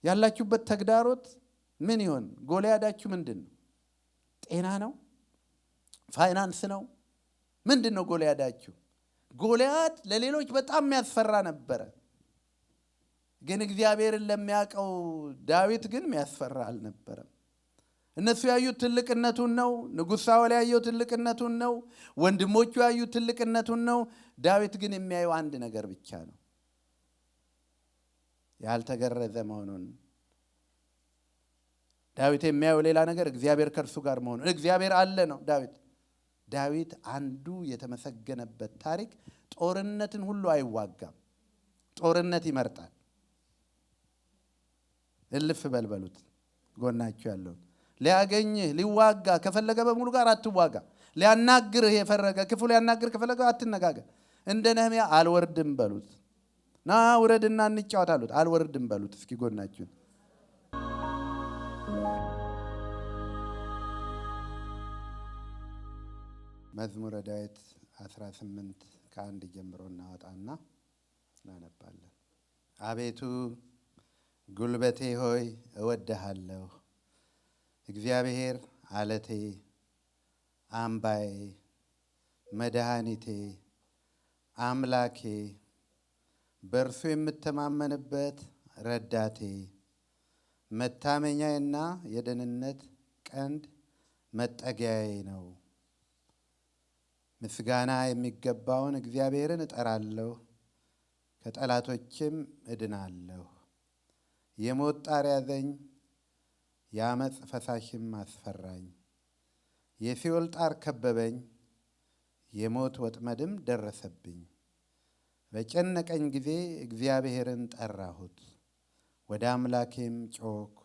ያላችሁበት ተግዳሮት ምን ይሆን? ጎልያዳችሁ ምንድነው? ጤና ነው? ፋይናንስ ነው? ምንድነው ጎልያዳችሁ? ጎልያድ ለሌሎች በጣም የሚያስፈራ ነበረ። ግን እግዚአብሔርን ለሚያውቀው ዳዊት ግን የሚያስፈራ አልነበረም። እነሱ ያዩት ትልቅነቱን ነው። ንጉሥ ሳኦል ያየው ትልቅነቱን ነው። ወንድሞቹ ያዩት ትልቅነቱን ነው። ዳዊት ግን የሚያየው አንድ ነገር ብቻ ነው፣ ያልተገረዘ መሆኑን። ዳዊት የሚያየው ሌላ ነገር፣ እግዚአብሔር ከእርሱ ጋር መሆኑን። እግዚአብሔር አለ ነው ዳዊት አንዱ የተመሰገነበት ታሪክ ጦርነትን ሁሉ አይዋጋም፣ ጦርነት ይመርጣል። እልፍ በልበሉት ጎናችሁ ያለው ሊያገኝህ ሊዋጋ ከፈለገ በሙሉ ጋር አትዋጋ። ሊያናግርህ የፈረገ ክፉ ሊያናግርህ ከፈለገ አትነጋገር። እንደ ነህምያ አልወርድም በሉት። ና ውረድና እንጫወት አሉት። አልወርድም በሉት። እስኪ ጎናችሁ መዝሙረ ዳዊት 18 ከ1 ጀምሮ እናወጣና እናነባለን። አቤቱ ጉልበቴ ሆይ እወድሃለሁ፣ እግዚአብሔር አለቴ፣ አምባዬ፣ መድኃኒቴ፣ አምላኬ፣ በእርሱ የምተማመንበት ረዳቴ፣ መታመኛዬና የደህንነት ቀንድ መጠጊያዬ ነው። ምስጋና የሚገባውን እግዚአብሔርን እጠራለሁ፣ ከጠላቶችም እድናለሁ። የሞት ጣር ያዘኝ፣ የአመፅ ፈሳሽም አስፈራኝ። የሲኦል ጣር ከበበኝ፣ የሞት ወጥመድም ደረሰብኝ። በጨነቀኝ ጊዜ እግዚአብሔርን ጠራሁት፣ ወደ አምላኬም ጮኽኩ።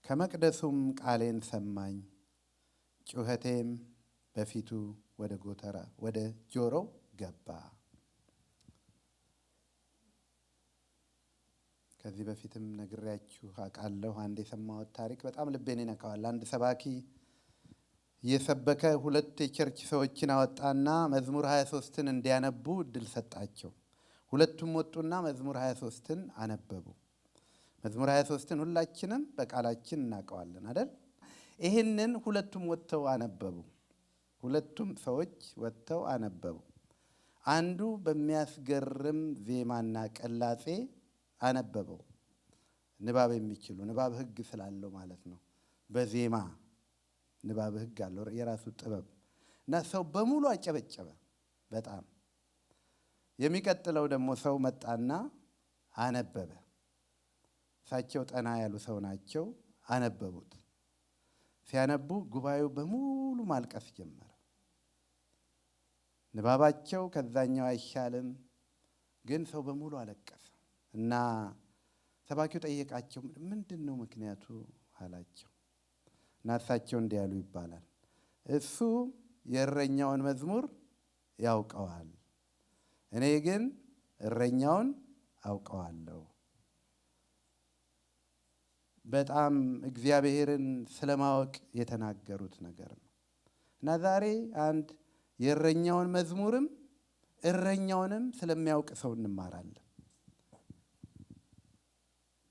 ከመቅደሱም ቃሌን ሰማኝ፣ ጩኸቴም በፊቱ ወደ ጆሮው ገባ። ከዚህ በፊትም ነግሬያችሁ አውቃለሁ። አንድ የሰማሁት ታሪክ በጣም ልቤን ይነካዋል። አንድ ሰባኪ እየሰበከ 2 የቸርች ሰዎችን አወጣና መዝሙር 23ን እንዲያነቡ እድል ሰጣቸው። ሁለቱም ወጡና መዝሙር 23ን አነበቡ። መዝሙር 23ን ሁላችንም በቃላችን እናውቀዋለን አይደል? ይህንን ሁለቱም ወጥተው አነበቡ። ሁለቱም ሰዎች ወጥተው አነበቡ። አንዱ በሚያስገርም ዜማና ቅላጼ አነበበው። ንባብ የሚችሉ ንባብ ሕግ ስላለው ማለት ነው። በዜማ ንባብ ሕግ አለው የራሱ ጥበብ እና ሰው በሙሉ አጨበጨበ በጣም። የሚቀጥለው ደግሞ ሰው መጣና አነበበ። እሳቸው ጠና ያሉ ሰው ናቸው። አነበቡት። ሲያነቡ ጉባኤው በሙሉ ማልቀስ ጀመረ። ንባባቸው ከዛኛው አይሻልም፣ ግን ሰው በሙሉ አለቀሰ እና ሰባኪው ጠየቃቸው፣ ምንድን ነው ምክንያቱ አላቸው። እና እሳቸው እንዲህ ያሉ ይባላል፣ እሱ የእረኛውን መዝሙር ያውቀዋል፣ እኔ ግን እረኛውን አውቀዋለሁ። በጣም እግዚአብሔርን ስለማወቅ የተናገሩት ነገር ነው። እና ዛሬ አንድ የእረኛውን መዝሙርም እረኛውንም ስለሚያውቅ ሰው እንማራለን።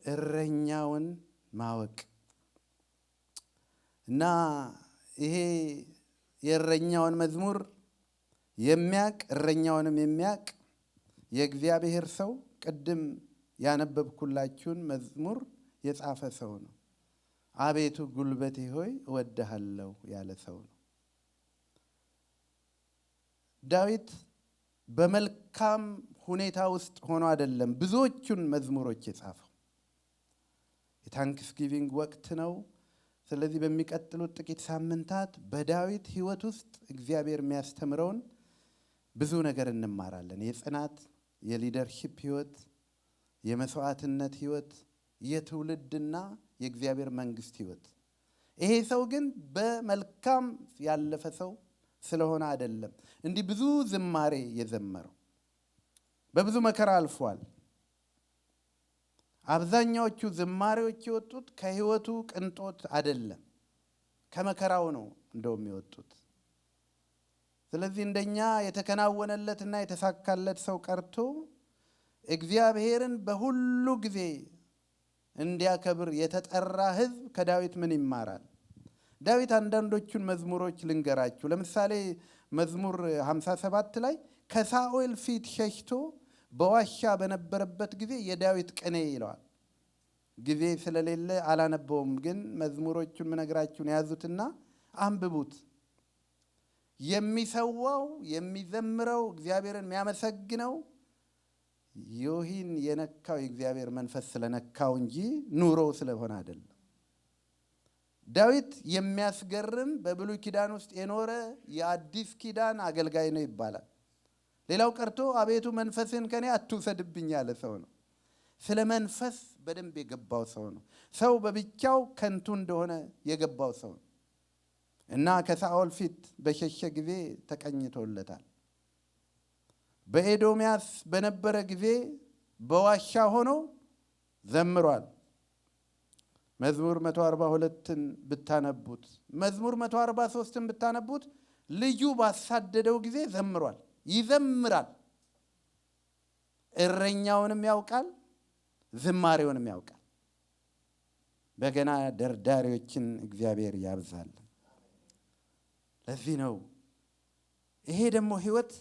እረኛውን ማወቅ እና ይሄ የእረኛውን መዝሙር የሚያውቅ እረኛውንም የሚያውቅ የእግዚአብሔር ሰው ቅድም ያነበብኩላችሁን መዝሙር የጻፈ ሰው ነው። አቤቱ ጉልበቴ ሆይ እወድሃለሁ ያለ ሰው ነው። ዳዊት በመልካም ሁኔታ ውስጥ ሆኖ አይደለም ብዙዎቹን መዝሙሮች የጻፈው። የታንክስጊቪንግ ወቅት ነው። ስለዚህ በሚቀጥሉት ጥቂት ሳምንታት በዳዊት ሕይወት ውስጥ እግዚአብሔር የሚያስተምረውን ብዙ ነገር እንማራለን። የጽናት፣ የሊደርሺፕ ሕይወት፣ የመስዋዕትነት ሕይወት፣ የትውልድና የእግዚአብሔር መንግስት ሕይወት። ይሄ ሰው ግን በመልካም ያለፈ ሰው ስለሆነ አይደለም እንዲህ ብዙ ዝማሬ የዘመረው። በብዙ መከራ አልፏል። አብዛኛዎቹ ዝማሬዎች የወጡት ከሕይወቱ ቅንጦት አይደለም፣ ከመከራው ነው እንደውም የወጡት። ስለዚህ እንደኛ የተከናወነለትና የተሳካለት ሰው ቀርቶ እግዚአብሔርን በሁሉ ጊዜ እንዲያከብር የተጠራ ሕዝብ ከዳዊት ምን ይማራል? ዳዊት አንዳንዶቹን መዝሙሮች ልንገራችሁ። ለምሳሌ መዝሙር 57 ላይ ከሳኦል ፊት ሸሽቶ በዋሻ በነበረበት ጊዜ የዳዊት ቅኔ ይለዋል። ጊዜ ስለሌለ አላነበውም፣ ግን መዝሙሮቹን ምነግራችሁን ያዙትና አንብቡት። የሚሰዋው የሚዘምረው እግዚአብሔርን የሚያመሰግነው ዮሂን የነካው የእግዚአብሔር መንፈስ ስለነካው እንጂ ኑሮ ስለሆነ አይደለም። ዳዊት የሚያስገርም በብሉይ ኪዳን ውስጥ የኖረ የአዲስ ኪዳን አገልጋይ ነው ይባላል። ሌላው ቀርቶ አቤቱ መንፈስን ከኔ አትውሰድብኝ ያለ ሰው ነው። ስለ መንፈስ በደንብ የገባው ሰው ነው። ሰው በብቻው ከንቱ እንደሆነ የገባው ሰው ነው እና ከሳኦል ፊት በሸሸ ጊዜ ተቀኝቶለታል። በኤዶምያስ በነበረ ጊዜ በዋሻ ሆኖ ዘምሯል። መዝሙር 142ን ብታነቡት፣ መዝሙር 143ን ብታነቡት ልጁ ባሳደደው ጊዜ ዘምሯል፣ ይዘምራል። እረኛውንም ያውቃል፣ ዝማሬውንም ያውቃል። በገና ደርዳሪዎችን እግዚአብሔር ያብዛል። ለዚህ ነው ይሄ ደግሞ ህይወት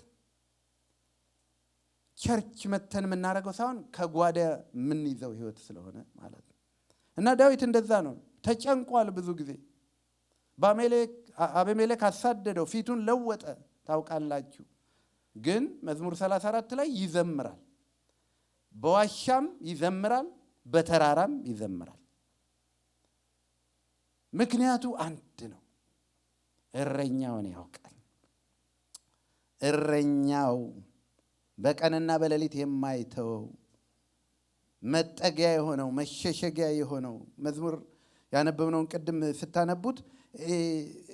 ቸርች መተን የምናደርገው ሳይሆን ከጓዳ የምንይዘው ህይወት ስለሆነ ማለት ነው። እና ዳዊት እንደዛ ነው። ተጨንቋል ብዙ ጊዜ። አቤሜሌክ አሳደደው፣ ፊቱን ለወጠ ታውቃላችሁ። ግን መዝሙር 34 ላይ ይዘምራል። በዋሻም ይዘምራል፣ በተራራም ይዘምራል። ምክንያቱ አንድ ነው። እረኛውን ያውቃል። እረኛው በቀንና በሌሊት የማይተወው መጠጊያ የሆነው መሸሸጊያ የሆነው መዝሙር ያነበብነውን ቅድም ስታነቡት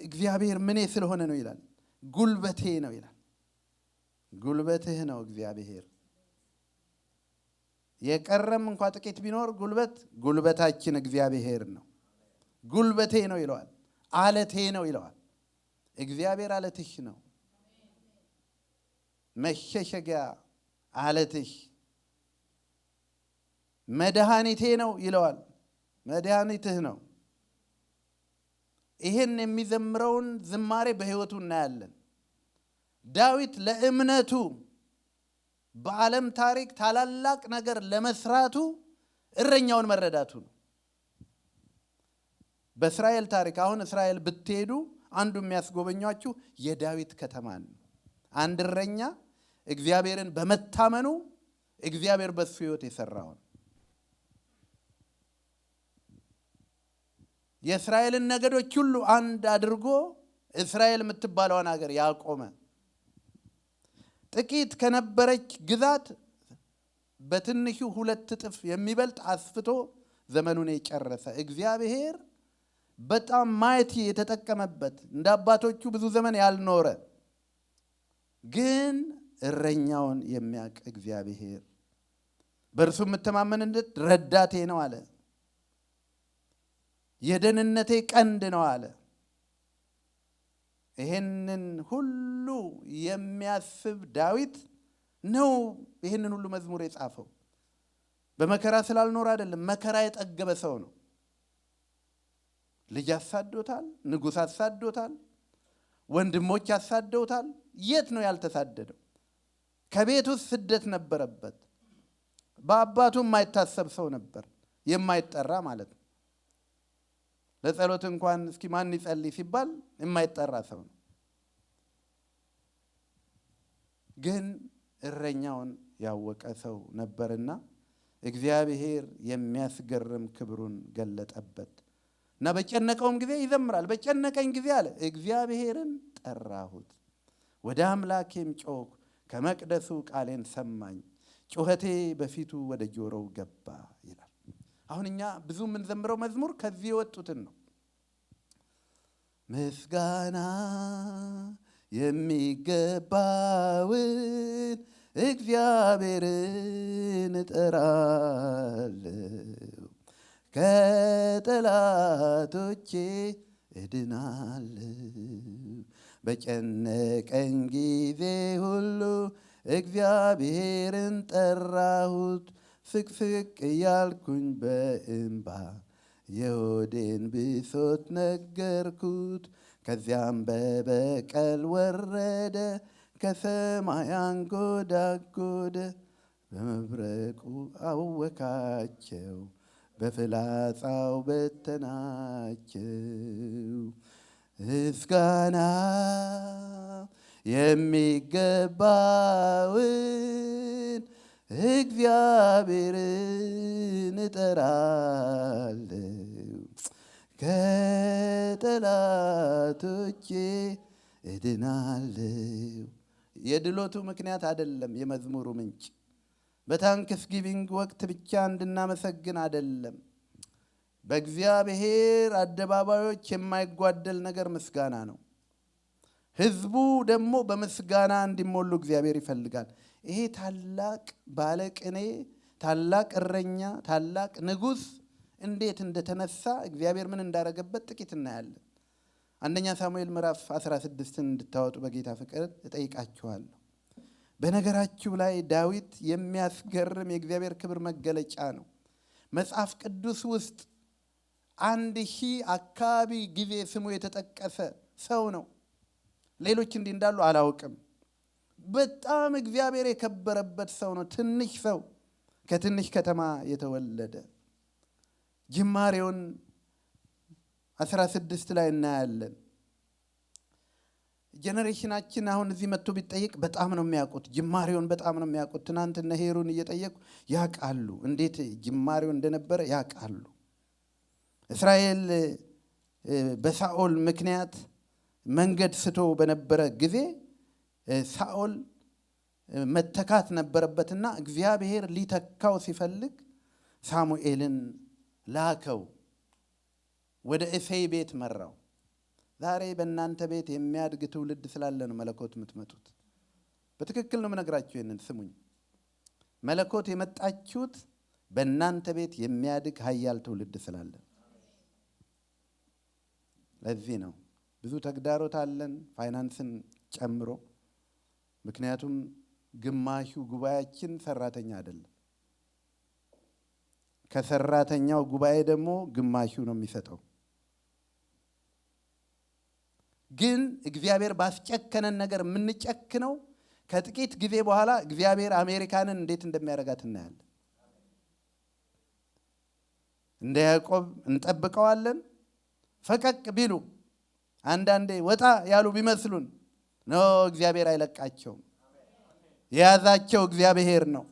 እግዚአብሔር ምኔ ስለሆነ ነው ይላል። ጉልበቴ ነው ይላል። ጉልበትህ ነው እግዚአብሔር። የቀረም እንኳ ጥቂት ቢኖር ጉልበታችን እግዚአብሔር ነው። ጉልበቴ ነው ይለዋል። አለቴ ነው ይለዋል። እግዚአብሔር አለትሽ ነው። መሸሸጊያ አለትሽ፣ መድኃኒቴ ነው ይለዋል። መድኃኒትህ ነው። ይህን የሚዘምረውን ዝማሬ በሕይወቱ እናያለን። ዳዊት ለእምነቱ በዓለም ታሪክ ታላላቅ ነገር ለመስራቱ እረኛውን መረዳቱ ነው። በእስራኤል ታሪክ አሁን እስራኤል ብትሄዱ አንዱ የሚያስጎበኟችሁ የዳዊት ከተማን ነው። አንድ እረኛ እግዚአብሔርን በመታመኑ እግዚአብሔር በሱ ሕይወት የሰራውን የእስራኤልን ነገዶች ሁሉ አንድ አድርጎ እስራኤል የምትባለውን ሀገር ያቆመ፣ ጥቂት ከነበረች ግዛት በትንሹ 2 እጥፍ የሚበልጥ አስፍቶ ዘመኑን የጨረሰ እግዚአብሔር በጣም ማየት የተጠቀመበት እንደ አባቶቹ ብዙ ዘመን ያልኖረ ግን እረኛውን የሚያውቅ እግዚአብሔር በእርሱ የምተማመንበት ረዳቴ ነው አለ። የደህንነቴ ቀንድ ነው አለ። ይሄንን ሁሉ የሚያስብ ዳዊት ነው ይሄንን ሁሉ መዝሙር የጻፈው። በመከራ ስላልኖረ አይደለም፣ መከራ የጠገበ ሰው ነው። ልጅ አሳዶታል፣ ንጉሥ አሳዶታል፣ ወንድሞች አሳደውታል። የት ነው ያልተሳደደው? ከቤት ውስጥ ስደት ነበረበት። በአባቱ የማይታሰብ ሰው ነበር፣ የማይጠራ ማለት ነው። ለጸሎት እንኳን እስኪ ማን ይጸልይ ሲባል የማይጠራ ሰው ነው። ግን እረኛውን ያወቀ ሰው ነበርና እግዚአብሔር የሚያስገርም ክብሩን ገለጠበት እና በጨነቀውም ጊዜ ይዘምራል። በጨነቀኝ ጊዜ አለ እግዚአብሔርን ጠራሁት፣ ወደ አምላኬም ጮኽሁ፣ ከመቅደሱ ቃሌን ሰማኝ፣ ጩኸቴ በፊቱ ወደ ጆሮው ገባ ይላል። አሁን እኛ ብዙ የምንዘምረው መዝሙር ከዚህ የወጡትን ነው። ምስጋና የሚገባውን እግዚአብሔርን እጠራለሁ፣ ከጠላቶቼ እድናለሁ። በጨነቀኝ ጊዜ ሁሉ እግዚአብሔርን ጠራሁት፣ ስቅስቅ እያልኩኝ በእንባ የሆዴን ብሶት ነገርኩት። ከዚያም በበቀል ወረደ ከሰማይ አንጎዳጎደ። በመብረቁ አወካቸው በፍላጻው በተናቸው። ምስጋና የሚገባውን እግዚአብሔርን እጠራለሁ፣ ከጠላቶቼ እድናለሁ። የድሎቱ ምክንያት አይደለም የመዝሙሩ ምንጭ። በታንክስጊቪንግ ወቅት ብቻ እንድናመሰግን አይደለም። በእግዚአብሔር አደባባዮች የማይጓደል ነገር ምስጋና ነው። ሕዝቡ ደግሞ በምስጋና እንዲሞሉ እግዚአብሔር ይፈልጋል። ይሄ ታላቅ ባለቅኔ፣ ታላቅ እረኛ፣ ታላቅ ንጉሥ እንዴት እንደተነሳ እግዚአብሔር ምን እንዳረገበት ጥቂት እናያለን። አንደኛ ሳሙኤል ምዕራፍ 16ን እንድታወጡ በጌታ ፍቅር እጠይቃችኋለሁ። በነገራችሁ ላይ ዳዊት የሚያስገርም የእግዚአብሔር ክብር መገለጫ ነው። መጽሐፍ ቅዱስ ውስጥ 1000 አካባቢ ጊዜ ስሙ የተጠቀሰ ሰው ነው። ሌሎች እንዲህ እንዳሉ አላውቅም። በጣም እግዚአብሔር የከበረበት ሰው ነው። ትንሽ ሰው ከትንሽ ከተማ የተወለደ ጅማሬውን 16 ላይ እናያለን። ጄኔሬሽናችን አሁን እዚህ መጥቶ ቢጠይቅ በጣም ነው የሚያውቁት። ጅማሬውን በጣም ነው የሚያውቁት። ትናንት እነ ሄሩን እየጠየቁ ያውቃሉ፣ እንዴት ጅማሬው እንደነበረ ያውቃሉ። እስራኤል በሳኦል ምክንያት መንገድ ስቶ በነበረ ጊዜ ሳኦል መተካት ነበረበትና እግዚአብሔር ሊተካው ሲፈልግ ሳሙኤልን ላከው፣ ወደ እሴይ ቤት መራው። ዛሬ በእናንተ ቤት የሚያድግ ትውልድ ስላለ ነው መለኮት የምትመጡት። በትክክል ነው የምነግራችሁ። ይህንን ስሙኝ። መለኮት የመጣችሁት በእናንተ ቤት የሚያድግ ኃያል ትውልድ ስላለ። ለዚህ ነው ብዙ ተግዳሮት አለን፣ ፋይናንስን ጨምሮ። ምክንያቱም ግማሹ ጉባኤያችን ሰራተኛ አይደለም። ከሰራተኛው ጉባኤ ደግሞ ግማሹ ነው የሚሰጠው። ግን እግዚአብሔር ባስጨከነን ነገር የምንጨክነው ከጥቂት ጊዜ በኋላ እግዚአብሔር አሜሪካንን እንዴት እንደሚያደርጋት እናያለን። እንደ ያዕቆብ እንጠብቀዋለን። ፈቀቅ ቢሉ አንዳንዴ ወጣ ያሉ ቢመስሉን ነው እግዚአብሔር አይለቃቸውም። የያዛቸው እግዚአብሔር ነው።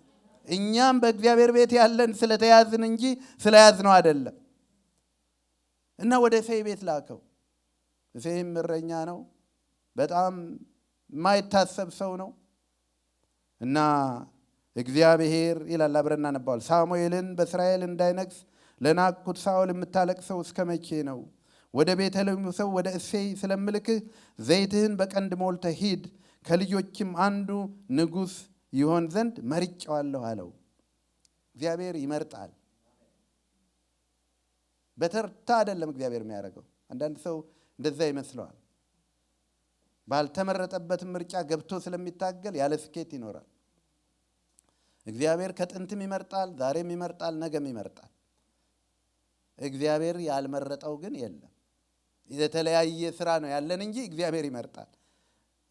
እኛም በእግዚአብሔር ቤት ያለን ስለተያዝን እንጂ ስለያዝነው አይደለም። እና ወደ እሴይ ቤት ላከው። እሴይም እረኛ ነው። በጣም የማይታሰብ ሰው ነው። እና እግዚአብሔር ይላል፣ አብረን እናነባዋል። ሳሙኤልን በእስራኤል እንዳይነግስ ለናቅሁት ሳኦል የምታለቅሰው እስከ መቼ ነው? ወደ ቤተልሔሙ ሰው ወደ እሴይ ስለምልክህ ዘይትህን በቀንድ ሞልተህ ሂድ፣ ከልጆችም አንዱ ንጉሥ ይሆን ዘንድ መርጬዋለሁ አለው። እግዚአብሔር ይመርጣል። በተርታ አይደለም እግዚአብሔር የሚያደርገው። አንዳንድ ሰው እንደዛ ይመስለዋል። ባልተመረጠበትም ምርጫ ገብቶ ስለሚታገል ያለ ስኬት ይኖራል። እግዚአብሔር ከጥንትም ይመርጣል፣ ዛሬም ይመርጣል፣ ነገም ይመርጣል። እግዚአብሔር ያልመረጠው ግን የለም። የተለያየ ስራ ነው ያለን እንጂ እግዚአብሔር ይመርጣል።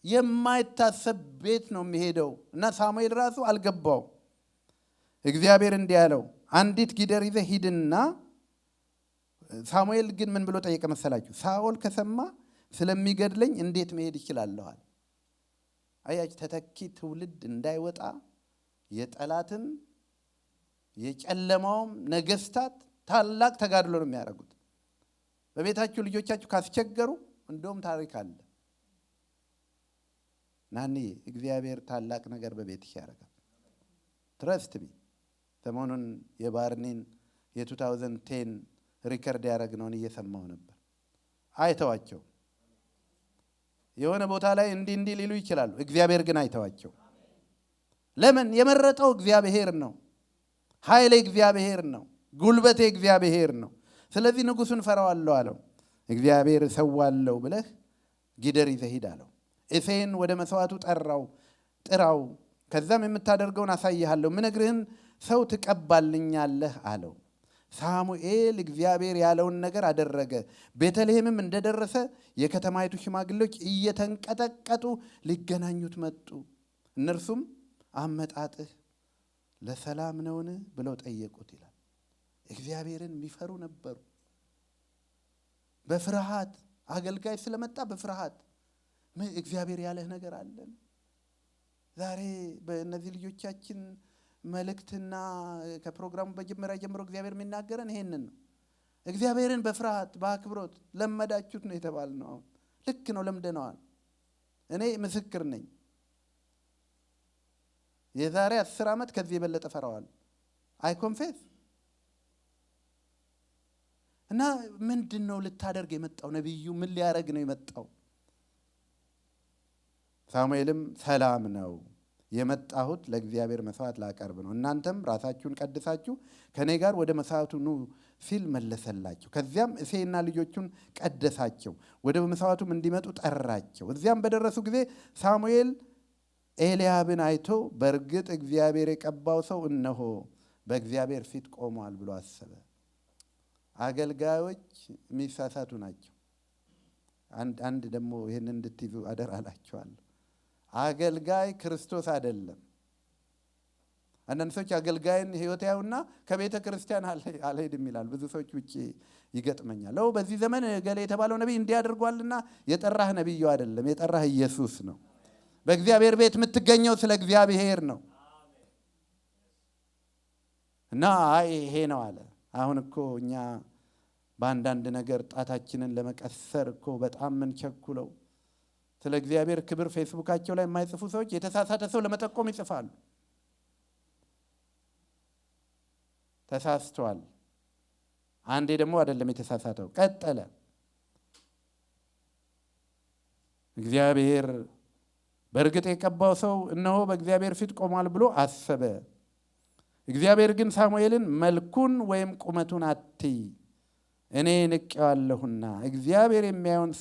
የማይታሰብ ቤት ነው የሚሄደው እና ሳሙኤል ራሱ አልገባውም። እግዚአብሔር እንዲህ ያለው አንዲት ጊደር ይዘህ ሂድና። ሳሙኤል ግን ምን ብሎ ጠየቀ መሰላችሁ? ሳኦል ከሰማ ስለሚገድለኝ እንዴት መሄድ ይችላለዋል? አያችሁ፣ ተተኪ ትውልድ እንዳይወጣ የጠላትም የጨለማውም ነገስታት ታላቅ ተጋድሎ ነው የሚያደርጉት። በቤታችሁ ልጆቻችሁ ካስቸገሩ እንደውም ታሪክ አለ። ናኒ እግዚአብሔር ታላቅ ነገር በቤትሽ ያደርጋል። ትረስት ቢ ሰሞኑን የባርኒን የ2010 ሪከርድ ያደረግነውን እየሰማሁ ነበር። አይተዋቸው የሆነ ቦታ ላይ እንዲህ ሊሉ ይችላሉ። እግዚአብሔር ግን አይተዋቸው። ለምን? የመረጠው እግዚአብሔር ነው። ኃይሌ እግዚአብሔር ነው። ጉልበቴ እግዚአብሔር ነው። ስለዚህ ንጉሱን ፈራዋለሁ አለው። እግዚአብሔር እሰዋለሁ ብለህ ጊደር ይዘህ ሂድ አለው። እሴይን ወደ መስዋዕቱ ጥራው፣ ከዛም የምታደርገውን አሳይሃለሁ፣ ምነግርህን ሰው ትቀባልኛለህ አለው። ሳሙኤል እግዚአብሔር ያለውን ነገር አደረገ። ቤተልሔምም እንደደረሰ የከተማይቱ ሽማግሌዎች እየተንቀጠቀጡ ሊገናኙት መጡ። እነርሱም አመጣጥህ ለሰላም ነውን ብለው ጠየቁት ይላል። እግዚአብሔርን የሚፈሩ ነበሩ። በፍርሃት አገልጋይ ስለመጣ በፍርሃት እግዚአብሔር ያለህ ነገር አለን። ዛሬ በእነዚህ ልጆቻችን መልእክትና ከፕሮግራሙ በመጀመሪያ ጀምሮ እግዚአብሔር የሚናገረን ይሄንን ነው። እግዚአብሔርን በፍርሃት በአክብሮት ለመዳችሁት ነው የተባልነው። አሁን ልክ ነው፣ ለምደነዋል። እኔ ምስክር ነኝ። የዛሬ 10 ዓመት ከዚህ የበለጠ ፈራዋል። አይ ኮንፌስ። እና ምንድነው ልታደርግ የመጣው? ነብዩ ምን ሊያረግ ነው የመጣው? ሳሙኤልም ሰላም ነው የመጣሁት ለእግዚአብሔር መስዋዕት ላቀርብ ነው። እናንተም ራሳችሁን ቀድሳችሁ ከኔ ጋር ወደ መስዋዕቱ ኑ ሲል መለሰላቸው። ከዚያም እሴይና ልጆቹን ቀደሳቸው፣ ወደ መስዋዕቱም እንዲመጡ ጠራቸው። እዚያም በደረሱ ጊዜ ሳሙኤል ኤልያብን አይቶ በእርግጥ እግዚአብሔር የቀባው ሰው እነሆ በእግዚአብሔር ፊት ቆሟል ብሎ አሰበ። አገልጋዮች የሚሳሳቱ ናቸው። አንድ ደግሞ ይህን እንድትይዙ አደራ እላችኋለሁ። አገልጋይ ክርስቶስ አይደለም። አንዳንድ ሰዎች አገልጋይን ሕይወት ያዩና ከቤተ ክርስቲያን አልሄድም ይላል። ብዙ ሰዎች ውጪ ይገጥመኛል። በዚህ ዘመን ገሌ የተባለው ነቢይ እንዲያደርጓልና የጠራህ ነቢዩ አይደለም፣ የጠራህ ኢየሱስ ነው። በእግዚአብሔር ቤት የምትገኘው ስለ እግዚአብሔር ነው። እና ይሄ ነው አለ። አሁን እኮ እኛ በአንዳንድ ነገር ጣታችንን ለመቀሰር እኮ በጣም ምን ቸኩለው ስለ እግዚአብሔር ክብር ፌስቡካቸው ላይ የማይጽፉ ሰዎች የተሳሳተ ሰው ለመጠቆም ይጽፋሉ። ተሳስተዋል። አንዴ ደግሞ አይደለም የተሳሳተው፣ ቀጠለ። እግዚአብሔር በእርግጥ የቀባው ሰው እነሆ በእግዚአብሔር ፊት ቆሟል ብሎ አሰበ። እግዚአብሔር ግን ሳሙኤልን መልኩን ወይም ቁመቱን አትይ፣ እኔ ንቄዋለሁና እግዚአብሔር የሚያየው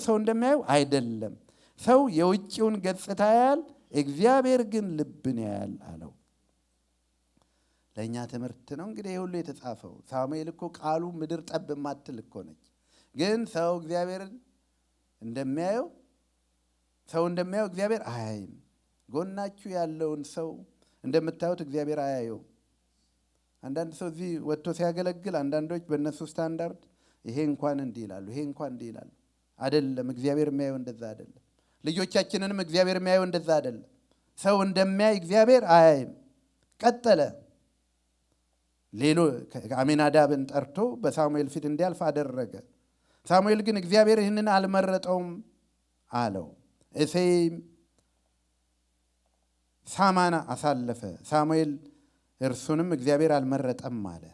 ሰው እንደሚያየው አይደለም። ሰው የውጭውን ገጽታ ያያል፣ እግዚአብሔር ግን ልብን ያያል አለው። ለእኛ ትምህርት ነው እንግዲህ ሁሉ የተጻፈው። ሳሙኤል እኮ ቃሉ ምድር ጠብ የማትል እኮ ነች። ግን ሰው እግዚአብሔርን እንደሚያየው እግዚአብሔር አያይም። ጎናችሁ ያለውን ሰው እንደምታዩት እግዚአብሔር አያየው። አንዳንድ ሰው እዚህ ወጥቶ ሲያገለግል አንዳንዶች በእነሱ ስታንዳርድ ይሄ እንኳን እንዲህ ይላሉ፣ ይሄ እንኳን እንዲህ ይላሉ። አይደለም፣ እግዚአብሔር የሚያየው እንደዛ አይደለም። ልጆቻችንንም እግዚአብሔር የሚያየው እንደዛ አይደለም። ሰው እንደሚያይ እግዚአብሔር አያይም። ቀጠለ። አሚናዳብን ጠርቶ በሳሙኤል ፊት እንዲያልፍ አደረገ። ሳሙኤል ግን እግዚአብሔር ይህንን አልመረጠውም አለው። እሴይም ሳማን አሳለፈ። ሳሙኤል እርሱንም እግዚአብሔር አልመረጠም አለ።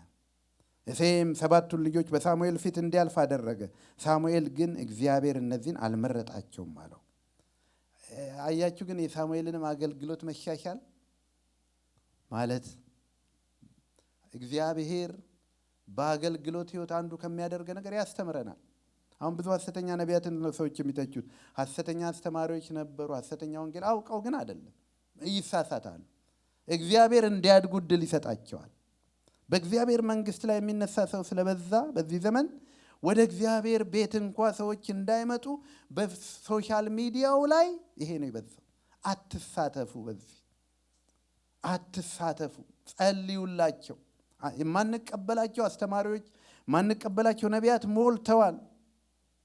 እሴይም 7ቱን ልጆች በሳሙኤል ፊት እንዲያልፍ አደረገ። ሳሙኤል ግን እግዚአብሔር እነዚህን አልመረጣቸውም አለው። አያችሁ ግን የሳሙኤልንም አገልግሎት መሻሻል ማለት እግዚአብሔር በአገልግሎት ሕይወት አንዱ ከሚያደርገ ነገር ያስተምረናል። አሁን ብዙ ሐሰተኛ ነቢያትን ሰዎች የሚተቹት ሐሰተኛ አስተማሪዎች ነበሩ። ሐሰተኛ ወንጌል አውቀው ግን አይደለም፣ ይሳሳታሉ። እግዚአብሔር እንዲያድጉ ዕድል ይሰጣቸዋል። በእግዚአብሔር መንግሥት ላይ የሚነሳ ሰው ስለበዛ በዚህ ዘመን ወደ እግዚአብሔር ቤት እንኳ ሰዎች እንዳይመጡ በሶሻል ሚዲያው ላይ ይሄ ነው ይበዛው። አትሳተፉ፣ በዚህ አትሳተፉ፣ ጸልዩላቸው። የማንቀበላቸው አስተማሪዎች የማንቀበላቸው ነቢያት ሞልተዋል።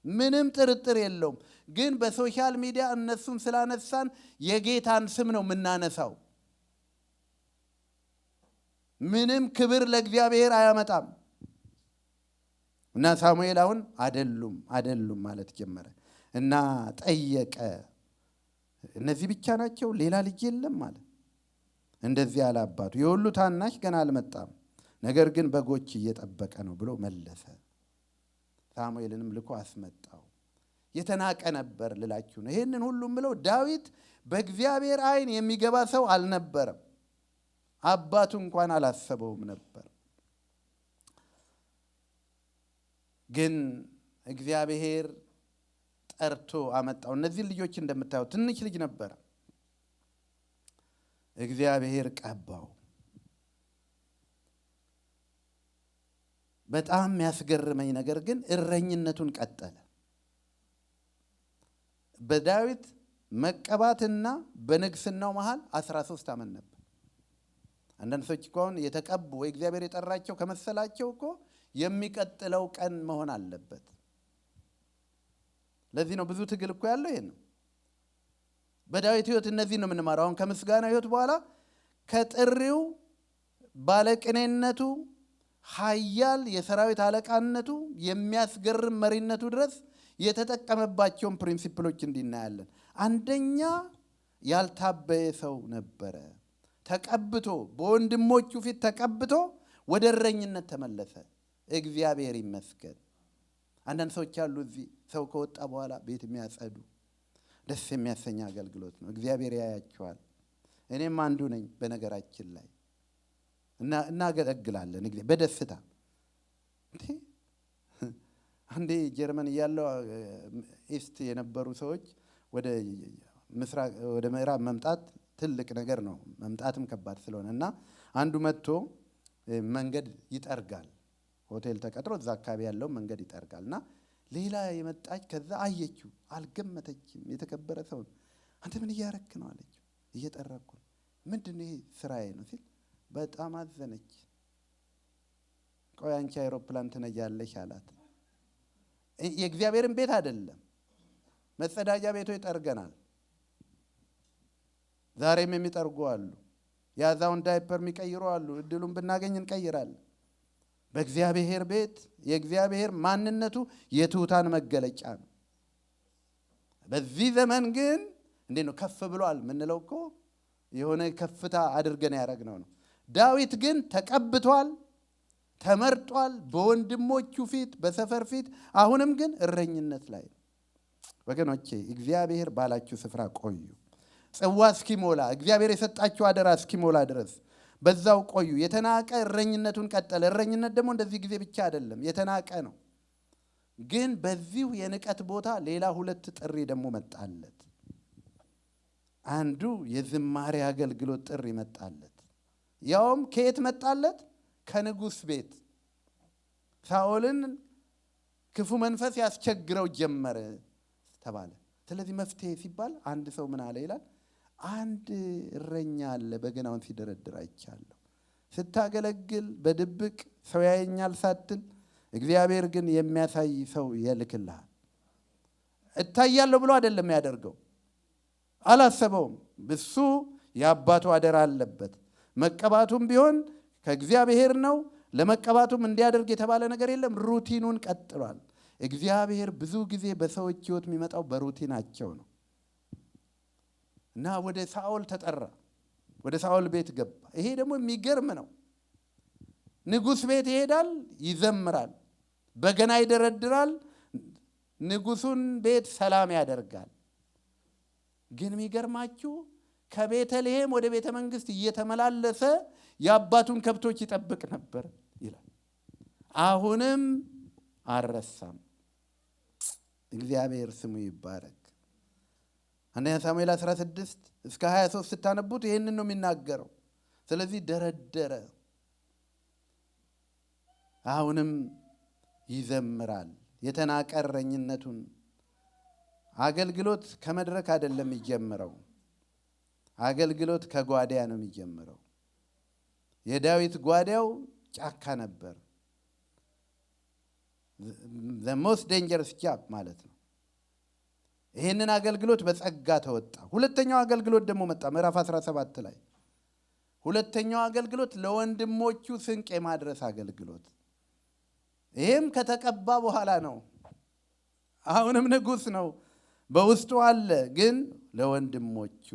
ምንም ጥርጥር የለውም። ግን በሶሻል ሚዲያ እነሱን ስላነሳን የጌታን ስም ነው የምናነሳው። ምንም ክብር ለእግዚአብሔር አያመጣም። እና ሳሙኤል አሁን አይደሉም ማለት ጀመረ እና ጠየቀ። እነዚህ ብቻ ናቸው? ሌላ ልጅ የለም ማለት? እንደዚህ አለ አባቱ። የሁሉ ታናሽ ገና አልመጣም፣ ነገር ግን በጎች እየጠበቀ ነው ብሎ መለሰ። ሳሙኤልንም ልኮ አስመጣው። የተናቀ ነበር ልላችሁ ነው። ይህንን ሁሉም ብለው ዳዊት በእግዚአብሔር ዓይን የሚገባ ሰው አልነበረም። አባቱ እንኳን አላሰበውም ነበር። ግን እግዚአብሔር ጠርቶ አመጣው። እነዚህ ልጆች እንደምታዩት ትንሽ ልጅ ነበረ። እግዚአብሔር ቀባው። በጣም የሚያስገርመኝ ነገር ግን እረኝነቱን ቀጠለ። በዳዊት መቀባትና በንግስናው መሃል 13 ዓመት ነበር። አንዳንድ ሰዎች እኮ አሁን የተቀቡ ወይ እግዚአብሔር የጠራቸው ከመሰላቸው እኮ የሚቀጥለው ቀን መሆን አለበት። ለዚህ ነው ብዙ ትግል እኮ ያለው። ይሄን ነው በዳዊት ህይወት እነዚህ ነው የምንማረው። አሁን ከምስጋና ህይወት በኋላ ከጥሪው ባለቅኔነቱ፣ ኃያል የሰራዊት አለቃነቱ፣ የሚያስገርም መሪነቱ ድረስ የተጠቀመባቸውን ፕሪንሲፕሎች እንዲናያለን። አንደኛ ያልታበየ ሰው ነበረ። ተቀብቶ በወንድሞቹ ፊት ተቀብቶ ወደ እረኝነት ተመለሰ። እግዚአብሔር ይመስገን። አንዳንድ ሰዎች አሉ እዚህ ሰው ከወጣ በኋላ ቤት የሚያጸዱ፣ ደስ የሚያሰኝ አገልግሎት ነው። እግዚአብሔር ያያቸዋል። እኔም አንዱ ነኝ በነገራችን ላይ እናገለግላለን በደስታ። አንዴ ጀርመን እያለው ኢስት የነበሩ ሰዎች ወደ ምዕራብ መምጣት ትልቅ ነገር ነው። መምጣትም ከባድ ስለሆነ እና አንዱ መጥቶ መንገድ ይጠርጋል። ሆቴል ተቀጥሮ እዛ አካባቢ ያለው መንገድ ይጠርጋል እና ሌላ የመጣች ከዛ አየችው። አልገመተችም። የተከበረ ሰው ነው። አንተ ምን እያረክ ነው አለችው። እየጠረኩ ነው። ምንድን ነው? ይሄ ስራዬ ነው ሲል በጣም አዘነች። ቆይ አንቺ አይሮፕላን ትነጃለሽ አላት። የእግዚአብሔርን ቤት አይደለም መጸዳጃ ቤቶች ይጠርገናል። ዛሬም የሚጠርጉ አሉ። የአዛውን ዳይፐር የሚቀይሩ አሉ። እድሉን ብናገኝ እንቀይራለን። በእግዚአብሔር ቤት የእግዚአብሔር ማንነቱ የትሑታን መገለጫ ነው። በዚህ ዘመን ግን እንዴት ነው ከፍ ብሏል ምንለው እኮ የሆነ ከፍታ አድርገን ያደረግነው ነው። ዳዊት ግን ተቀብቷል፣ ተመርጧል፣ በወንድሞቹ ፊት፣ በሰፈር ፊት። አሁንም ግን እረኝነት ላይ ነው። ወገኖቼ እግዚአብሔር ባላችሁ ስፍራ ቆዩ። ጽዋ እስኪሞላ እግዚአብሔር የሰጣችሁ አደራ እስኪሞላ ድረስ በዛው ቆዩ። የተናቀ እረኝነቱን ቀጠለ። እረኝነት ደግሞ እንደዚህ ጊዜ ብቻ አይደለም፣ የተናቀ ነው። ግን በዚሁ የንቀት ቦታ ሌላ ሁለት ጥሪ ደግሞ መጣለት። አንዱ የዝማሬ አገልግሎት ጥሪ መጣለት። ያውም ከየት መጣለት? ከንጉሥ ቤት። ሳኦልን ክፉ መንፈስ ያስቸግረው ጀመረ ተባለ። ስለዚህ መፍትሄ ሲባል አንድ ሰው ምን አለ ይላል? አንድ እረኛ አለ በገናውን ሲደረድር አይቻለሁ። ስታገለግል በድብቅ ሰው ያየኛል ሳትል እግዚአብሔር ግን የሚያሳይ ሰው ይልክልሃል። እታያለሁ ብሎ አይደለም ያደርገው፣ አላሰበውም። እሱ የአባቱ አደራ አለበት። መቀባቱም ቢሆን ከእግዚአብሔር ነው። ለመቀባቱም እንዲያደርግ የተባለ ነገር የለም። ሩቲኑን ቀጥሏል። እግዚአብሔር ብዙ ጊዜ በሰዎች ሕይወት የሚመጣው በሩቲናቸው ነው። እና ወደ ሳኦል ተጠራ። ወደ ሳኦል ቤት ገባ። ይሄ ደግሞ የሚገርም ነው። ንጉሥ ቤት ይሄዳል፣ ይዘምራል፣ በገና ይደረድራል፣ ንጉሡን ቤት ሰላም ያደርጋል። ግን የሚገርማችሁ ከቤተልሔም ወደ ቤተ መንግሥት እየተመላለሰ የአባቱን ከብቶች ይጠብቅ ነበር ይላል። አሁንም አልረሳም። እግዚአብሔር ስሙ ይባረክ። አንደኛ ሳሙኤል 16 እስከ 23 ስታነቡት ይህንን ነው የሚናገረው። ስለዚህ ደረደረ። አሁንም ይዘምራል። የተናቀ እረኝነቱን አገልግሎት ከመድረክ አይደለም የሚጀምረው። አገልግሎት ከጓዳ ነው የሚጀምረው። የዳዊት ጓዳው ጫካ ነበር። the most dangerous job ማለት ነው። ይህንን አገልግሎት በጸጋ ተወጣ። ሁለተኛው አገልግሎት ደግሞ መጣ። ምዕራፍ 17 ላይ ሁለተኛው አገልግሎት ለወንድሞቹ ስንቅ የማድረስ አገልግሎት። ይህም ከተቀባ በኋላ ነው። አሁንም ንጉሥ ነው፣ በውስጡ አለ። ግን ለወንድሞቹ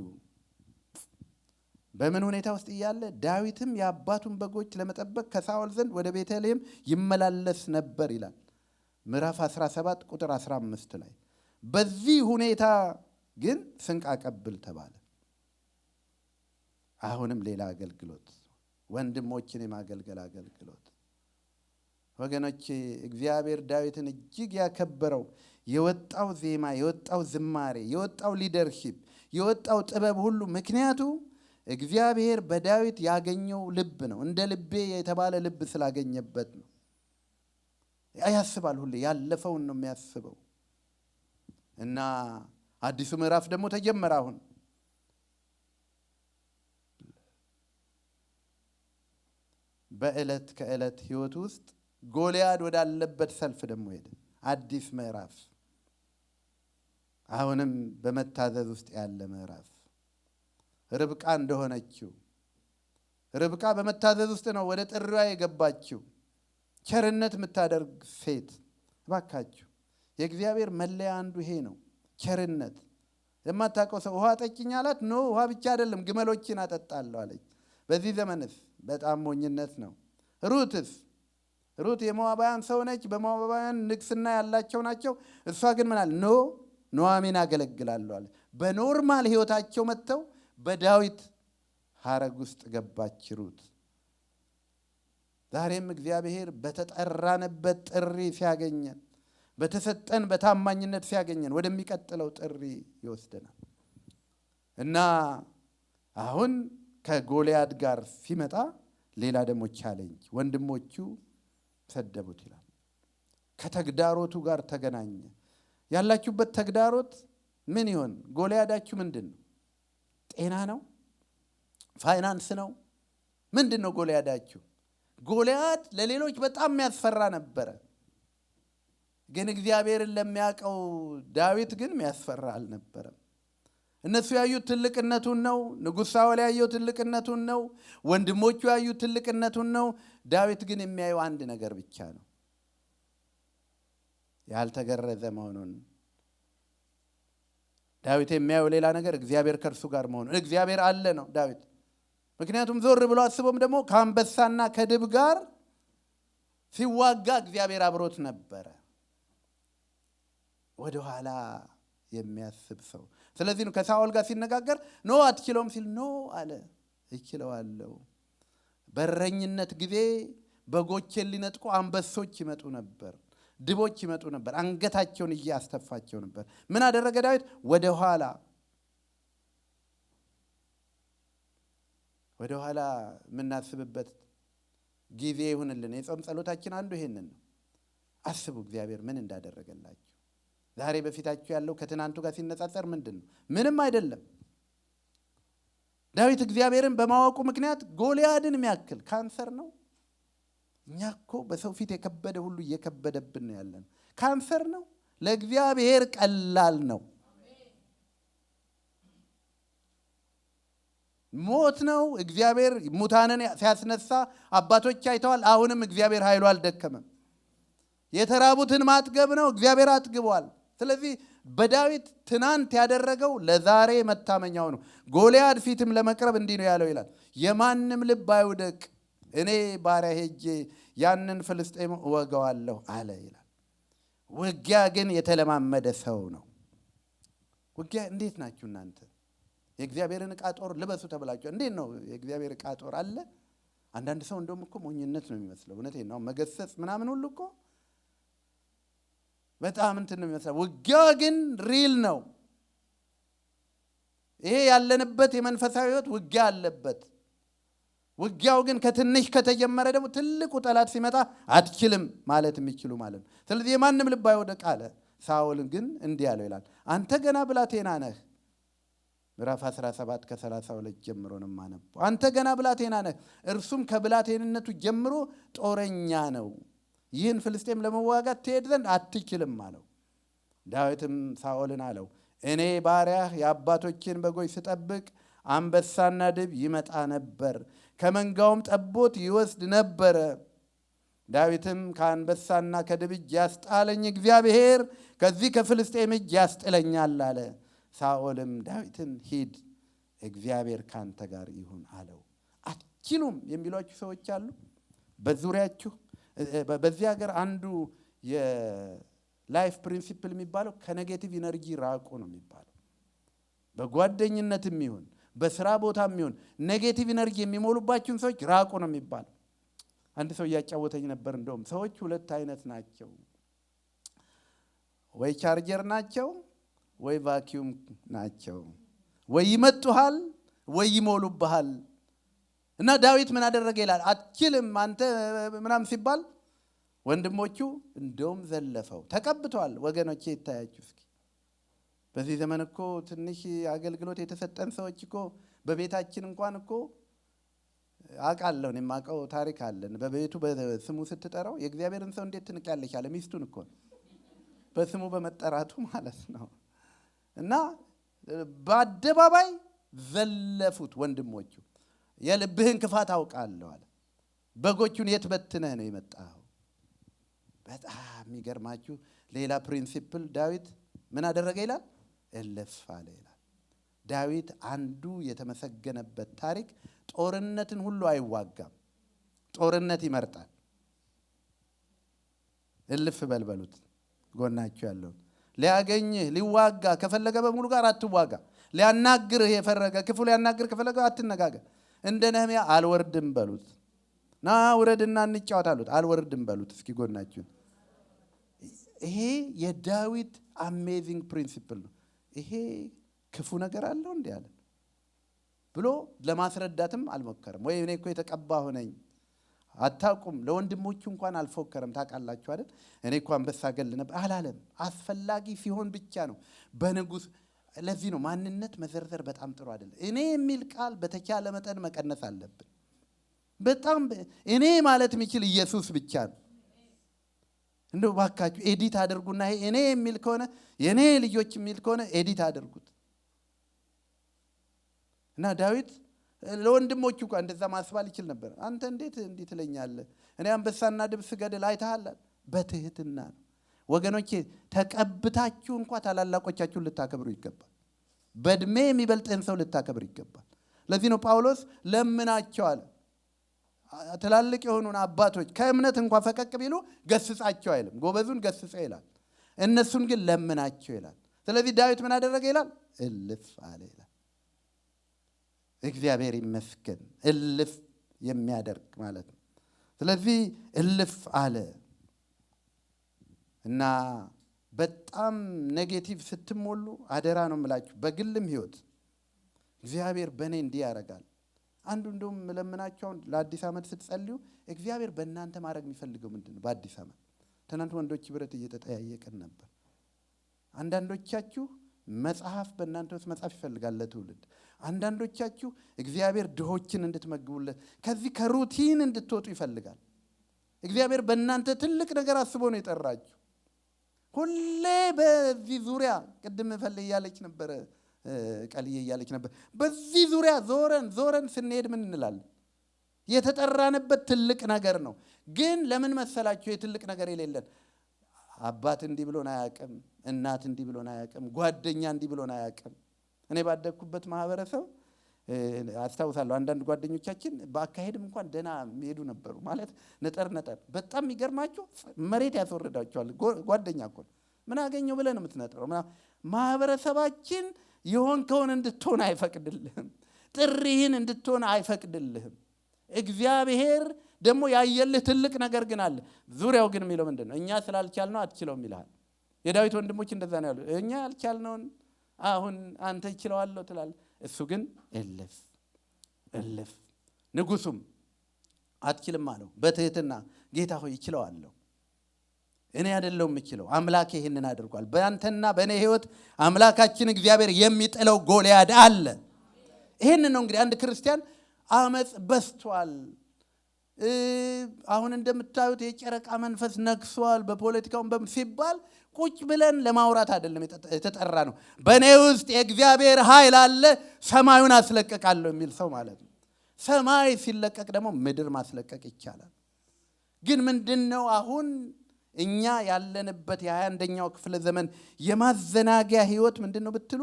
በምን ሁኔታ ውስጥ እያለ? ዳዊትም የአባቱን በጎች ለመጠበቅ ከሳኦል ዘንድ ወደ ቤተልሔም ይመላለስ ነበር ይላል ምዕራፍ 17 ቁጥር 15 ላይ። በዚህ ሁኔታ ግን ስንቅ አቀብል ተባለ። አሁንም ሌላ አገልግሎት፣ ወንድሞችን የማገልገል አገልግሎት። ወገኖቼ እግዚአብሔር ዳዊትን እጅግ ያከበረው የወጣው ዜማ፣ የወጣው ዝማሬ፣ የወጣው ሊደርሺፕ፣ የወጣው ጥበብ ሁሉ ምክንያቱ እግዚአብሔር በዳዊት ያገኘው ልብ ነው። እንደ ልቤ የተባለ ልብ ስላገኘበት ነው። ያስባል፣ ሁሌ ያለፈውን ነው የሚያስበው። እና አዲሱ ምዕራፍ ደግሞ ተጀመረ። አሁን በዕለት ከዕለት ህይወት ውስጥ ጎልያድ ወዳለበት ሰልፍ ደግሞ ሄደ። አዲስ ምዕራፍ፣ አሁንም በመታዘዝ ውስጥ ያለ ምዕራፍ። ርብቃ እንደሆነችው ርብቃ በመታዘዝ ውስጥ ነው ወደ ጥሪዋ የገባችው። ቸርነት የምታደርግ ሴት። እባካችሁ የእግዚአብሔር መለያ አንዱ ይሄ ነው፣ ቸርነት። የማታውቀው ሰው ውሃ ጠጭኝ አላት። ኖ ውሃ ብቻ አይደለም ግመሎችን አጠጣለሁ አለች። በዚህ ዘመንስ በጣም ሞኝነት ነው። ሩት የሞዓባውያን ሰው ነች። በሞዓባውያን ንግስና ያላቸው ናቸው። እሷ ግን ምናል ኖ ኑኃሚን አገለግላለሁ አለ። በኖርማል ህይወታቸው መጥተው በዳዊት ሐረግ ውስጥ ገባች ሩት። ዛሬም እግዚአብሔር በተጠራንበት ጥሪ ሲያገኘን፣ በተሰጠን በታማኝነት ሲያገኘን ወደሚቀጥለው ጥሪ ይወስደናል። እና አሁን ከጎልያድ ጋር ሲመጣ ሌላ ደግሞ ቻሌንጅ፣ ወንድሞቹ ሰደቡት ይላል። ከተግዳሮቱ ጋር ተገናኘ። ያላችሁበት ተግዳሮት ምን ይሆን? ጎልያዳችሁ ምንድን ነው? ጤና ነው? ፋይናንስ ነው? ምንድን ነው ጎልያዳችሁ? ጎልያድ ለሌሎች በጣም የሚያስፈራ ነበረ፣ ግን እግዚአብሔርን ለሚያውቀው ዳዊት ግን የሚያስፈራ አልነበረም። እነሱ ያዩት ትልቅነቱን ነው። ንጉሥ ሳኦል ያየው ትልቅነቱን ነው። ወንድሞቹ ያዩት ትልቅነቱን ነው። ዳዊት ግን የሚያየው አንድ ነገር ብቻ ነው፣ ያልተገረዘ መሆኑን። ዳዊት የሚያየው ሌላ ነገር፣ እግዚአብሔር ከእርሱ ጋር መሆኑን። እግዚአብሔር አለ ነው ዳዊት። ምክንያቱም ዞር ብሎ አስቦም ደግሞ ከአንበሳና ከድብ ጋር ሲዋጋ እግዚአብሔር አብሮት ነበረ። ወደኋላ የሚያስብ ሰው። ስለዚህ ነው ከሳኦል ጋር ሲነጋገር ኖ አትችለውም ሲል ኖ አለ፣ እችለዋለሁ። በረኝነት ጊዜ በጎቼን ሊነጥቁ አንበሶች ይመጡ ነበር፣ ድቦች ይመጡ ነበር፣ አንገታቸውን እያስተፋቸው ነበር። ምን አደረገ ዳዊት? ወደኋላ የምናስብበት ጊዜ ይሁንልን። የጾም ጸሎታችን አንዱ ይሄንን ነው። አስቡ እግዚአብሔር ምን እንዳደረገላችሁ። ዛሬ በፊታችሁ ያለው ከትናንቱ ጋር ሲነጻጸር ምንድን ነው? ምንም አይደለም። ዳዊት እግዚአብሔርን በማወቁ ምክንያት ጎልያድን የሚያክል ካንሰር ነው። እኛ እኮ በሰው ፊት የከበደ ሁሉ እየከበደብን ያለን ካንሰር ነው። ለእግዚአብሔር ቀላል ነው። ሞት ነው። እግዚአብሔር ሙታንን ሲያስነሳ አባቶች አይተዋል። አሁንም እግዚአብሔር ኃይሉ አልደከመም። የተራቡትን ማጥገብ ነው። እግዚአብሔር አጥግቧል። ስለዚህ በዳዊት ትናንት ያደረገው ለዛሬ መታመኛው ነው። ጎልያድ ፊትም ለመቅረብ እንዲህ ነው ያለው ይላል፣ የማንም ልብ አይውደቅ፣ እኔ ባሪያ ሄጄ ያንን ፍልስጤም እወገዋለሁ አለ ይላል። ውጊያ ግን የተለማመደ ሰው ነው። ውጊያ እንዴት ናችሁ እናንተ? የእግዚአብሔርን ዕቃ ጦር ልበሱ ተብላችሁ እንዴት ነው? የእግዚአብሔር ዕቃ ጦር አለ። አንዳንድ ሰው እንደውም እኮ ሞኝነት ነው የሚመስለው። እውነቴን ነው። መገሰጽ ምናምን ሁሉ እኮ በጣም እንትን ነው የሚመስለው። ውጊያ ግን ሪል ነው። ይሄ ያለንበት የመንፈሳዊ ሕይወት ውጊያ አለበት። ውጊያው ግን ከትንሽ ከተጀመረ ደግሞ ትልቁ ጠላት ሲመጣ አትችልም ማለት የሚችሉ ማለት ነው። ስለዚህ የማንም ልብ አይውደቅ አለ። ሳኦል ግን እንዲህ ያለው ይላል፣ አንተ ገና ብላቴና ነህ። ምዕራፍ 17 ከ32 ጀምሮ ነው የማነበው። አንተ ገና ብላቴና ነህ፣ እርሱም ከብላቴንነቱ ጀምሮ ጦረኛ ነው። ይህን ፍልስጤም ለመዋጋት ትሄድ ዘንድ አትችልም አለው። ዳዊትም ሳኦልን አለው፣ እኔ ባሪያህ የአባቶችን በጎች ስጠብቅ አንበሳና ድብ ይመጣ ነበር፣ ከመንጋውም ጠቦት ይወስድ ነበረ። ዳዊትም ከአንበሳና ከድብ እጅ ያስጣለኝ እግዚአብሔር ከዚህ ከፍልስጤም እጅ ያስጥለኛል አለ። ሳኦልም ዳዊትን ሂድ፣ እግዚአብሔር ካንተ ጋር ይሁን አለው። አትችሉም የሚሏችሁ ሰዎች አሉ በዙሪያችሁ። በዚህ ሀገር አንዱ የላይፍ ፕሪንሲፕል የሚባለው ከኔጌቲቭ ኢነርጂ ራቁ ነው የሚባለው። በጓደኝነትም ይሁን በስራ ቦታም ይሁን ኔጌቲቭ ኢነርጂ የሚሞሉባችሁን ሰዎች ራቁ ነው የሚባለው። አንድ ሰው እያጫወተኝ ነበር። እንደውም ሰዎች ሁለት አይነት ናቸው፣ ወይ ቻርጀር ናቸው ወይ ቫኪዩም ናቸው። ወይ ይመጡሃል ወይ ይሞሉብሃል። እና ዳዊት ምን አደረገ ይላል? አትችልም አንተ ምናምን ሲባል ወንድሞቹ እንደውም ዘለፈው። ተቀብቷል። ወገኖቼ ይታያችሁ እስኪ። በዚህ ዘመን እኮ ትንሽ አገልግሎት የተሰጠን ሰዎች እኮ በቤታችን እንኳን እኮ አውቃለሁ፣ እኔ የማውቀው ታሪክ አለን። በቤቱ በስሙ ስትጠራው የእግዚአብሔርን ሰው እንዴት ትንቂያለሽ አለ። ሚስቱን እኮ በስሙ በመጠራቱ ማለት ነው። እና በአደባባይ ዘለፉት ወንድሞቹ። የልብህን ክፋት አውቃለሁ አለ። በጎቹን የት በትነህ ነው የመጣኸው? በጣም የሚገርማችሁ ሌላ ፕሪንሲፕል ዳዊት ምን አደረገ ይላል? እልፍ አለ ይላል። ዳዊት አንዱ የተመሰገነበት ታሪክ ጦርነትን ሁሉ አይዋጋም፣ ጦርነት ይመርጣል። እልፍ በልበሉት ጎናችሁ ያለውን። ሊያገኝህ ሊዋጋ ከፈለገ በሙሉ ጋር አትዋጋ። ሊያናግርህ የፈረገ ክፉ ሊያናግርህ ከፈለገ አትነጋገር። እንደ ነህምያ አልወርድም በሉት። ና ውረድና እንጫወት አሉት። አልወርድም በሉት። እስኪ ጎናችሁን። ይሄ የዳዊት አሜዚንግ ፕሪንሲፕል ነው። ይሄ ክፉ ነገር አለው እንዴ አለ ብሎ ለማስረዳትም አልሞከረም። ወይ እኔ እኮ የተቀባሁ ነኝ አታውቁም። ለወንድሞቹ እንኳን አልፎከረም። ታውቃላችሁ አይደል? እኔ እኮ አንበሳ ገል ነበር አላለም። አስፈላጊ ሲሆን ብቻ ነው በንጉሥ። ለዚህ ነው ማንነት መዘርዘር በጣም ጥሩ አይደለም። እኔ የሚል ቃል በተቻለ መጠን መቀነስ አለብን። በጣም እኔ ማለት የሚችል ኢየሱስ ብቻ ነው። እንደው ባካችሁ ኤዲት አድርጉና ይሄ እኔ የሚል ከሆነ የኔ ልጆች የሚል ከሆነ ኤዲት አድርጉት። እና ዳዊት ለወንድሞቹ እንኳን እንደዛ ማስባል ይችል ነበር። አንተ እንዴት እንዲህ ትለኛለህ? እኔ አንበሳና ድብ ስገድል አይተሃል? በትህትና ነው ወገኖቼ። ተቀብታችሁ እንኳን ታላላቆቻችሁን ልታከብሩ ይገባል። በእድሜ የሚበልጥህን ሰው ልታከብር ይገባል። ለዚህ ነው ጳውሎስ ለምናቸው አለ። ትላልቅ የሆኑን አባቶች ከእምነት እንኳን ፈቀቅ ቢሉ ገስጻቸው አይልም። ጎበዙን ገስጸ ይላል፣ እነሱን ግን ለምናቸው ይላል። ስለዚህ ዳዊት ምን አደረገ ይላል? እልፍ አለ ይላል። እግዚአብሔር ይመስገን እልፍ የሚያደርግ ማለት ነው። ስለዚህ እልፍ አለ እና በጣም ኔጌቲቭ ስትሞሉ አደራ ነው የምላችሁ። በግልም ህይወት እግዚአብሔር በእኔ እንዲህ ያደርጋል። አንዱ እንደውም ለምናቸው ለአዲስ ዓመት ስትጸልዩ እግዚአብሔር በእናንተ ማድረግ የሚፈልገው ምንድን ነው? በአዲስ ዓመት ትናንት ወንዶች ብረት እየተጠያየቅን ነበር። አንዳንዶቻችሁ መጽሐፍ በእናንተ ውስጥ መጽሐፍ ይፈልጋል ለትውልድ። አንዳንዶቻችሁ እግዚአብሔር ድሆችን እንድትመግቡለት ከዚህ ከሩቲን እንድትወጡ ይፈልጋል። እግዚአብሔር በእናንተ ትልቅ ነገር አስቦ ነው የጠራችሁ። ሁሌ በዚህ ዙሪያ ቅድም ፈል እያለች ነበረ ቀልዬ እያለች ነበር። በዚህ ዙሪያ ዞረን ስንሄድ ምን እንላለን? የተጠራንበት ትልቅ ነገር ነው። ግን ለምን መሰላችሁ የትልቅ ነገር የሌለን? አባት እንዲህ ብሎን አያውቅም፣ እናት እንዲህ ብሎን አያውቅም፣ ጓደኛ እንዲህ ብሎን አያውቅም። እኔ ባደግኩበት ማህበረሰብ አስታውሳለሁ አንዳንድ ጓደኞቻችን በአካሄድም እንኳን ደህና የሚሄዱ ነበሩ። ማለት ነጠር በጣም የሚገርማችሁ መሬት ያስወርዳቸዋል። ጓደኛ እኮ ምን አገኘው ብለህ ነው የምትነጥረው። ማህበረሰባችን የሆንከውን እንድትሆን አይፈቅድልህም። ጥሪህን እንድትሆን አይፈቅድልህም። እግዚአብሔር ደግሞ ያየልህ ትልቅ ነገር ግን አለ። ዙሪያው ግን የሚለው ምንድን ነው? እኛ ስላልቻልነው አትችለውም ይልሃል። የዳዊት ወንድሞች እንደዛ ነው ያሉት። እኛ ያልቻልነውን አሁን አንተ ይችለዋለሁ ትላለህ። እሱ ግን እልፍ። ንጉሱም አትችልም አለው በትህትና። ጌታ ሆይ ይችለዋለሁ፣ እኔ አይደለሁም የምችለው፣ አምላኬ ይህንን አድርጓል። በአንተና በእኔ ህይወት አምላካችን እግዚአብሔር የሚጥለው ጎልያድ አለ። ይህንን ነው እንግዲህ አንድ ክርስቲያን አመፅ በስቷል። አሁን እንደምታዩት የጨረቃ መንፈስ ነግሷል በፖለቲካውን ሲባል ቁጭ ብለን ለማውራት አይደለም የተጠራ ነው። በእኔ ውስጥ የእግዚአብሔር ኃይል አለ፣ ሰማዩን አስለቀቃለሁ የሚል ሰው ማለት ነው። ሰማይ ሲለቀቅ ደግሞ ምድር ማስለቀቅ ይቻላል። ግን ምንድነው አሁን እኛ ያለንበት የ21ኛው ክፍለ ዘመን የማዘናጊያ ህይወት ምንድነው ብትሉ፣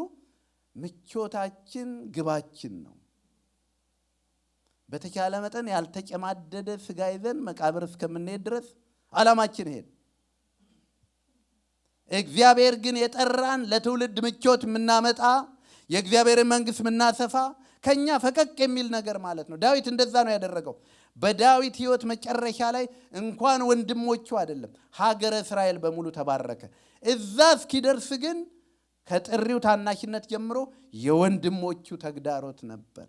ምቾታችን ግባችን ነው። በተቻለ መጠን ያልተጨማደደ ስጋ ይዘን መቃብር እስከምንሄድ ድረስ ዓላማችን ይሄ። እግዚአብሔር ግን የጠራን ለትውልድ ምቾት የምናመጣ የእግዚአብሔርን መንግስት የምናሰፋ ከኛ ፈቀቅ የሚል ነገር ማለት ነው። ዳዊት እንደዛ ነው ያደረገው። በዳዊት ህይወት መጨረሻ ላይ እንኳን ወንድሞቹ አይደለም ሀገረ እስራኤል በሙሉ ተባረከ። እዛ እስኪደርስ ግን ከጥሪው ታናሽነት ጀምሮ የወንድሞቹ ተግዳሮት ነበር።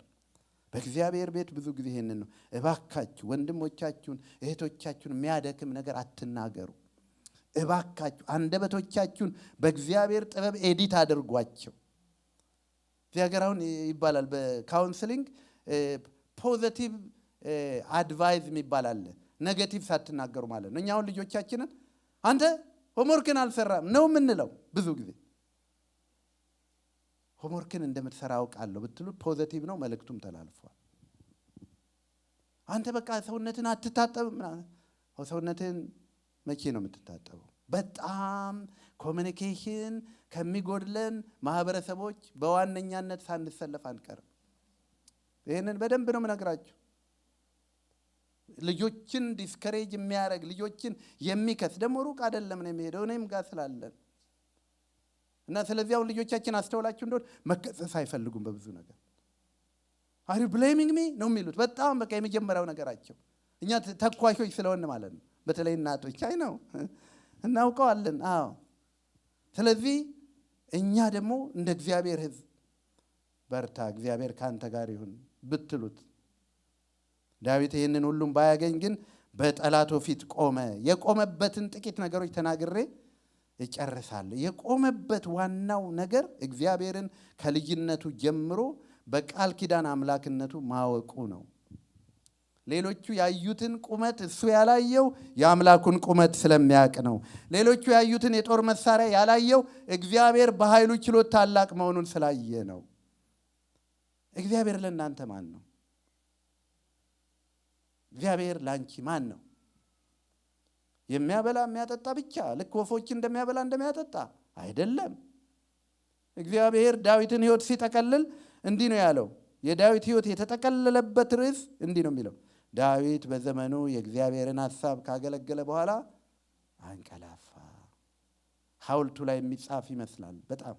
በእግዚአብሔር ቤት ብዙ ጊዜ ይሄንን ነው። እባካችሁ ወንድሞቻችሁን እህቶቻችሁን የሚያደክም ነገር አትናገሩ። እባካችሁ አንደበቶቻችሁን በእግዚአብሔር ጥበብ ኤዲት አድርጓቸው። እዚህ ሀገር አሁን ይባላል በካውንስሊንግ ፖዚቲቭ አድቫይዝ የሚባል አለ። ኔጌቲቭ ሳትናገሩ ማለት ነው። እኛ አሁን ልጆቻችንን አንተ ሆምወርክን አልሰራም ነው የምንለው። ብዙ ጊዜ ሆምወርክን እንደምትሰራ አውቃለሁ ብትሉ ፖዚቲቭ ነው፣ መልእክቱም ተላልፏል። አንተ በቃ ሰውነትን አትታጠብም። ሰውነትን መቼ ነው የምትታጠበው? በጣም ኮሚኒኬሽን ከሚጎድለን ማህበረሰቦች በዋነኛነት ሳንሰለፍ አንቀርም። ይህንን በደንብ ነው የምነግራችሁ። ልጆችን ዲስከሬጅ የሚያደርግ ልጆችን የሚከስ ደግሞ ሩቅ አይደለም ነው የሚሄደው እኔም ጋር ስላለን እና ስለዚህ አሁን ልጆቻችን አስተውላችሁ እንደሆነ መከሰስ አይፈልጉም በብዙ ነገር። አር ዩ ብሌሚንግ ሚ ነው የሚሉት። በጣም በቃ የመጀመሪያው ነገራቸው እኛ ተኳሾች ስለሆነ ማለት ነው። በተለይ እናቶች አይ ነው እናውቀዋለን። አዎ ስለዚህ እኛ ደግሞ እንደ እግዚአብሔር ሕዝብ በርታ፣ እግዚአብሔር ካንተ ጋር ይሁን ብትሉት። ዳዊት ይህንን ሁሉም ባያገኝ ግን በጠላቱ ፊት ቆመ። የቆመበትን ጥቂት ነገሮች ተናግሬ እጨርሳለሁ። የቆመበት ዋናው ነገር እግዚአብሔርን ከልጅነቱ ጀምሮ በቃል ኪዳን አምላክነቱ ማወቁ ነው። ሌሎቹ ያዩትን ቁመት እሱ ያላየው የአምላኩን ቁመት ስለሚያውቅ ነው። ሌሎቹ ያዩትን የጦር መሳሪያ ያላየው እግዚአብሔር በኃይሉ ችሎት ታላቅ መሆኑን ስላየ ነው። እግዚአብሔር ለእናንተ ማን ነው? እግዚአብሔር ላንቺ ማን ነው? የሚያበላ የሚያጠጣ ብቻ ልክ ወፎች እንደሚያበላ እንደሚያጠጣ አይደለም። እግዚአብሔር ዳዊትን ሕይወት ሲጠቀልል እንዲህ ነው ያለው። የዳዊት ሕይወት የተጠቀለለበት ርዕስ እንዲህ ነው የሚለው፣ ዳዊት በዘመኑ የእግዚአብሔርን ሐሳብ ካገለገለ በኋላ አንቀላፋ። ሐውልቱ ላይ የሚጻፍ ይመስላል በጣም።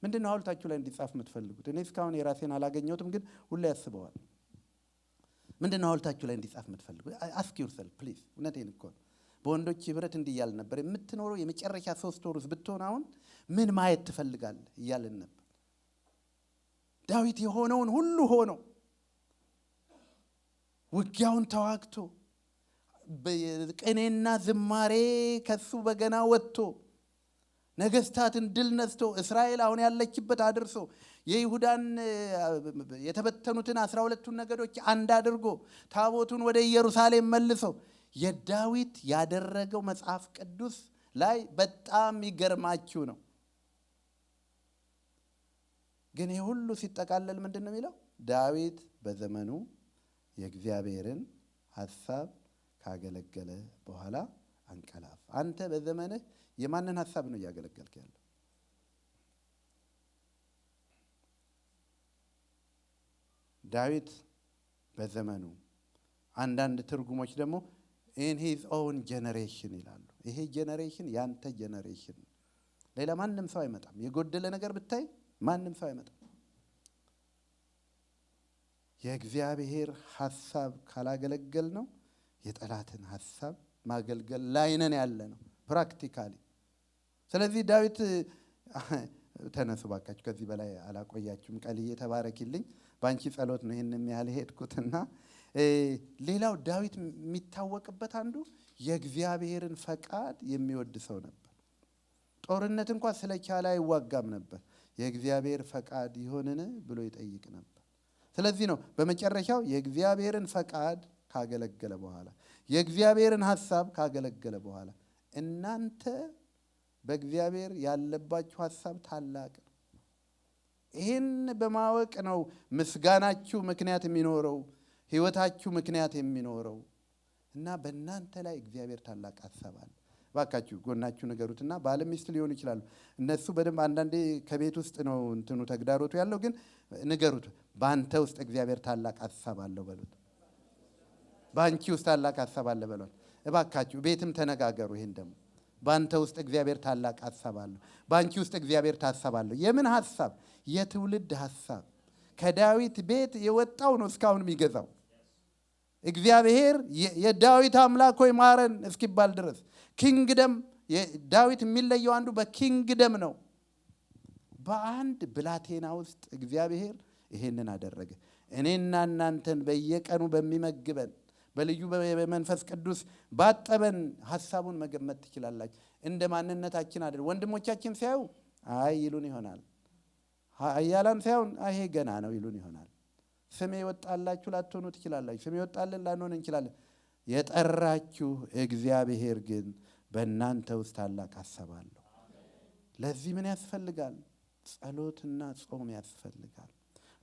ምንድን ነው ሐውልታችሁ ላይ እንዲጻፍ የምትፈልጉት? እኔ እስካሁን የራሴን አላገኘሁትም፣ ግን ሁሌ ያስበዋል። ምንድን ነው ሐውልታችሁ ላይ እንዲጻፍ የምትፈልጉት? አስክ ዩርሰልፍ ፕሊዝ። እውነቴን እኮ ነው። በወንዶች ህብረት እንዲህ እያልን ነበር የምትኖረው የመጨረሻ 3 ወር ውስጥ ብትሆን አሁን ምን ማየት ትፈልጋለህ እያልን ነበር። ዳዊት የሆነውን ሁሉ ሆኖ ውጊያውን ተዋግቶ ቅኔና ዝማሬ ከሱ በገና ወጥቶ ነገስታትን ድል ነስቶ እስራኤል አሁን ያለችበት አድርሶ የይሁዳን የተበተኑትን 12ቱን ነገዶች አንድ አድርጎ ታቦቱን ወደ ኢየሩሳሌም መልሶ የዳዊት ያደረገው መጽሐፍ ቅዱስ ላይ በጣም ይገርማችሁ ነው። ግን ይህ ሁሉ ሲጠቃለል ምንድን ነው የሚለው? ዳዊት በዘመኑ የእግዚአብሔርን ሐሳብ ካገለገለ በኋላ አንቀላፋ። አንተ በዘመንህ የማንን ሐሳብ ነው እያገለገልክ ያለው? ዳዊት በዘመኑ፣ አንዳንድ ትርጉሞች ደግሞ in his own generation ይላሉ። ይሄ ጀነሬሽን ያንተ ጀነሬሽን፣ ሌላ ማንም ሰው አይመጣም። የጎደለ ነገር ብታይ ማንም ሰው አይመጣም። የእግዚአብሔር ሐሳብ ካላገለገል ነው የጠላትን ሐሳብ ማገልገል ላይ ነን ያለ ነው ፕራክቲካሊ። ስለዚህ ዳዊት ተነሱ ባካችሁ፣ ከዚህ በላይ አላቆያችሁም። ቀልዬ ተባረኪልኝ፣ ባንቺ ጸሎት ነው ይሄንን ያህል ሄድኩትና ሌላው ዳዊት የሚታወቅበት አንዱ የእግዚአብሔርን ፈቃድ የሚወድ ሰው ነበር። ጦርነት እንኳን ስለቻለ አይዋጋም ነበር። የእግዚአብሔር ፈቃድ ይሆንን ብሎ ይጠይቅ ነበር። ስለዚህ ነው በመጨረሻው የእግዚአብሔርን ፈቃድ ካገለገለ በኋላ የእግዚአብሔርን ሐሳብ ካገለገለ በኋላ እናንተ በእግዚአብሔር ያለባችሁ ሐሳብ ታላቅ ነው። ይህን በማወቅ ነው ምስጋናችሁ ምክንያት የሚኖረው፣ ህይወታችሁ ምክንያት የሚኖረው እና በእናንተ ላይ እግዚአብሔር ታላቅ ሐሳብ አለ። ባካችሁ ጎናችሁ ንገሩትና ባለ ሚስት ሊሆኑ ይችላሉ። እነሱ በደንብ አንዳንዴ ከቤት ውስጥ ነው እንትኑ ተግዳሮቱ ያለው፣ ግን ንገሩት፣ በአንተ ውስጥ እግዚአብሔር ታላቅ ሐሳብ አለው በሉት። በአንቺ ውስጥ ታላቅ ሐሳብ አለ በሉት። እባካችሁ ቤትም ተነጋገሩ። ይሄን ደግሞ በአንተ ውስጥ እግዚአብሔር ታላቅ ሐሳብ አለው፣ በአንቺ ውስጥ እግዚአብሔር ሐሳብ አለው። የምን ሐሳብ? የትውልድ ሐሳብ። ከዳዊት ቤት የወጣው ነው እስካሁን የሚገዛው። እግዚአብሔር የዳዊት አምላክ ሆይ ማረን እስኪባል ድረስ ኪንግደም። ዳዊት የሚለየው አንዱ በኪንግደም ነው። በአንድ ብላቴና ውስጥ እግዚአብሔር ይሄንን አደረገ። እኔና እናንተን በየቀኑ በሚመግበን በልዩ በመንፈስ ቅዱስ ባጠበን ሐሳቡን መገመት ትችላላችሁ። እንደ ማንነታችን አይደል። ወንድሞቻችን ሲያዩ አይ ይሉን ይሆናል። ኃያላን ሳይሆን ይሄ ገና ነው ይሉን ይሆናል። ስሜ ይወጣላችሁ ላትሆኑ ትችላላችሁ። ስሜ ይወጣልን ላንሆን እንችላለን። የጠራችሁ እግዚአብሔር ግን በእናንተ ውስጥ ታላቅ ሐሳብ አለው። ለዚህ ምን ያስፈልጋል? ጸሎትና ጾም ያስፈልጋል።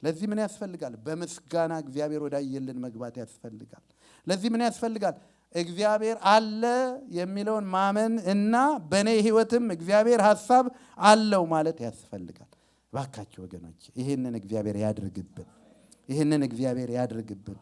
ለዚህ ምን ያስፈልጋል? በምስጋና እግዚአብሔር ወዳየልን መግባት ያስፈልጋል። ለዚህ ምን ያስፈልጋል? እግዚአብሔር አለ የሚለውን ማመን እና በእኔ ሕይወትም እግዚአብሔር ሐሳብ አለው ማለት ያስፈልጋል። ባካችሁ ወገኖች ይህንን እግዚአብሔር ያድርግብን። ይህንን እግዚአብሔር ያድርግብን።